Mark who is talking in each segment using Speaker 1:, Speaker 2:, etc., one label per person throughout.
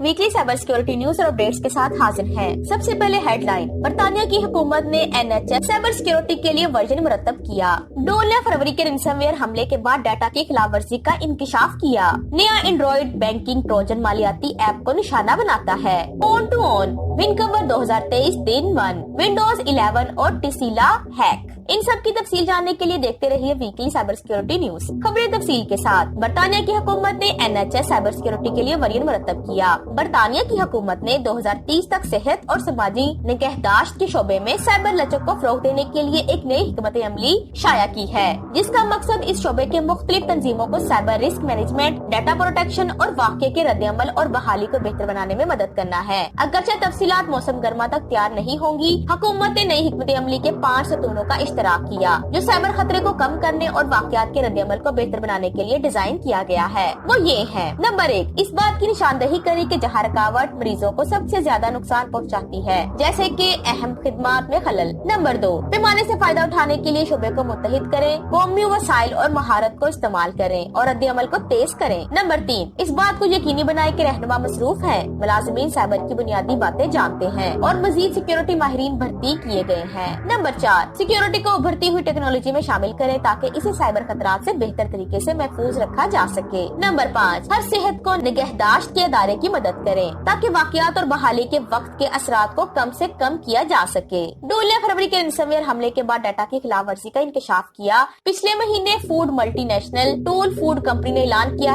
Speaker 1: Weekly cyber security news اور updates کے ساتھ حاضر ہیں۔ سب سے پہلے ہیڈ لائن، برطانیہ کی حکومت نے NHS سائبر سیکورٹی کے لیے ورژن مرتب کیا۔ ڈول نے فروری کے رینسم ویئر حملے کے بعد ڈیٹا کی خلاف ورزی کا انکشاف کیا۔ نیا اینڈرائیڈ بینکنگ ٹروجن مالیاتی ایپ کو نشانہ بناتا ہے۔ On to on ونکور 2023 then 1 Windows 11 اور ٹسیلا ہیک۔ ان سب کی تفصیل جاننے کے لیے دیکھتے رہیے ویکلی سائبر سیکورٹی نیوز۔ خبریں تفصیل کے ساتھ۔ برطانیہ کی حکومت نے NHS سائبر سیکورٹی کے لیے ورژن مرتب کیا۔ برطانیہ کی حکومت نے 2030 تک صحت اور سماجی نگہداشت کے شعبے میں سائبر لچک کو فروغ دینے کے لیے ایک نئی حکمت عملی شائع کی ہے، جس کا مقصد اس شعبے کے مختلف تنظیموں کو cyber risk management, data protection اور واقعے کے رد عمل اور بحالی کو بہتر بنانے میں مدد کرنا ہے۔ اگرچہ تفصیلات موسم گرما تک تیار نہیں ہوں گی، حکومت نے نئی حکمت عملی کے 5 ستونوں کا اشتراک کیا جو سائبر خطرے کو کم کرنے اور واقعات کے رد عمل کو بہتر بنانے کے لیے ڈیزائن کیا گیا ہے۔ وہ یہ ہے: نمبر 1، اس بات کی نشاندہی کرے کہ جہاں رکاوٹ مریضوں کو سب سے زیادہ نقصان پہنچاتی ہے، جیسے کہ اہم خدمات میں خلل۔ نمبر 2، پیمانے سے فائدہ اٹھانے کے لیے شعبے کو متحد کریں، قومی وسائل اور مہارت کو استعمال کریں اور رد عمل کو تیز کریں۔ نمبر 3، اس بات کو یقینی بنائے کہ رہنما مصروف ہیں، ملازمین سائبر کی بنیادی باتیں جانتے ہیں اور مزید سیکیورٹی ماہرین بھرتی کیے گئے ہیں۔ نمبر 4، سیکیورٹی کو ابھرتی ہوئی ٹیکنالوجی میں شامل کریں تاکہ اسے سائبر خطرات سے بہتر طریقے سے محفوظ رکھا جا سکے۔ نمبر 5، ہر صحت کو نگہداشت کے ادارے کی مدد کریں تاکہ واقعات اور بحالی کے وقت کے اثرات کو کم سے کم کیا جا سکے۔ ڈول نے فروری کے رینسم ویئر حملے کے بعد ڈیٹا کی خلاف ورزی کا انکشاف کیا۔ پچھلے مہینے فوڈ ملٹی نیشنل ڈول فوڈ کمپنی نے اعلان کیا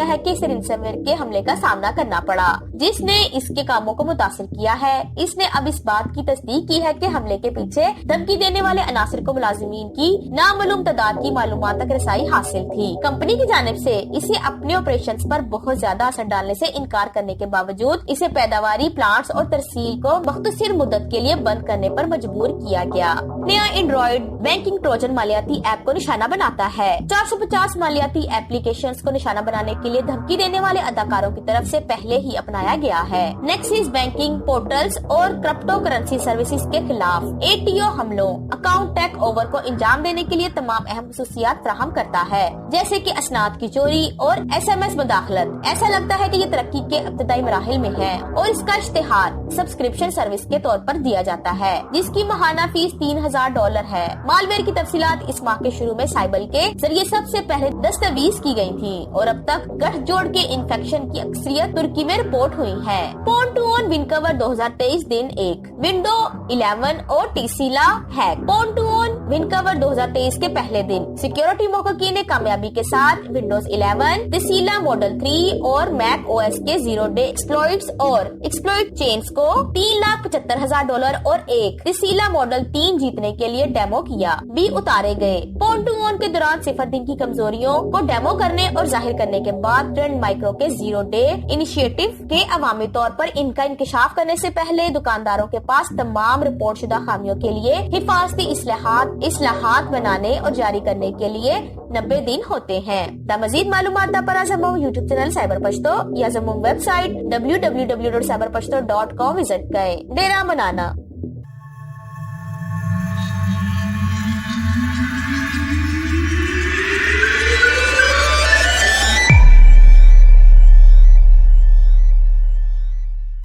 Speaker 1: ہے کہ اسے رینسم ویئر کے حملے کا سامنا کرنا پڑا، جس نے اس کے کاموں کو متاثر کیا ہے۔ اس نے اب اس بات کی تصدیق کی ہے کہ حملے کے پیچھے دھمکی دینے والے عناصر کو ملازمین کی نامعلوم تعداد کی معلومات تک رسائی حاصل تھی۔ کمپنی کی جانب سے اسے اپنے آپریشنز پر بہت زیادہ اثر ڈالنے سے انکار کرنے کے باوجود اسے پیداواری پلانٹس اور ترسیل کو مختصر مدت کے لیے بند کرنے پر مجبور کیا گیا۔ نیا اینڈرائیڈ بینکنگ ٹروجن مالیاتی ایپ کو نشانہ بناتا ہے۔ 450 مالیاتی ایپلیکیشنز کو نشانہ بنانے کے لیے دھمکی دینے والے اداکاروں کی طرف سے پہلے ہی اپنایا گیا ہے۔ نیکسس بینکنگ پورٹلز اور کرپٹو کرنسی سروسز کے خلاف ATO حملوں اکاؤنٹ ٹیک اوور کو انجام دینے کے لیے تمام اہم خصوصیات فراہم کرتا ہے، جیسے کہ اسناد کی چوری اور SMS مداخلت۔ ایسا لگتا ہے کہ یہ ترقی کے ابتدائی مراحل میں ہے اور اس کا اشتہار سبسکرپشن سروس کے طور پر دیا جاتا ہے، جس کی ماہانہ فیس $3000 ہے۔ مالویئر کی تفصیلات اس ماہ کے شروع میں سائبل کے ذریعے سب سے پہلے دستاویز کی گئی تھی اور اب تک گٹھ جوڑ کے انفیکشن کی اکثریت ترکی میں رپورٹ ہوئی ہے۔ On to on ونکور 2023 then 1 window 11 اور ٹسیلا ہیک۔ آن ٹو آن ونکور 2023 کے پہلے دن سیکیورٹی محققین نے کامیابی کے ساتھ ونڈوز 11، ٹسیلا ماڈل 3 اور میک OS کے 0 ڈے ایکسپلوئٹس اور ایکسپلوئٹ چینز کو $3,75,000 اور ایک ٹسیلا ماڈل 3 جیتنے کے لیے ڈیمو کیا بھی اتارے گئے۔ آن ٹو آن کے دوران 0 دن کی کمزوریوں کو ڈیمو کرنے اور ظاہر کرنے کے بعد ٹرینڈ مائکرو کے 0 ڈے انیشیٹو کے عوامی طور پر ان کا انکشاف کرنے سے پہلے دکانداروں کے پاس تمام رپورٹ شدہ خامیوں کے لیے حفاظتی اصلاحات بنانے اور جاری کرنے کے لیے 90 دن ہوتے ہیں۔ مزید معلومات دا پر زموږ یوٹیوب چینل سائبر پشتو یا زموږ ویب سائٹ www.cyberpashto.com وزٹ کریں۔ ډیره مننه۔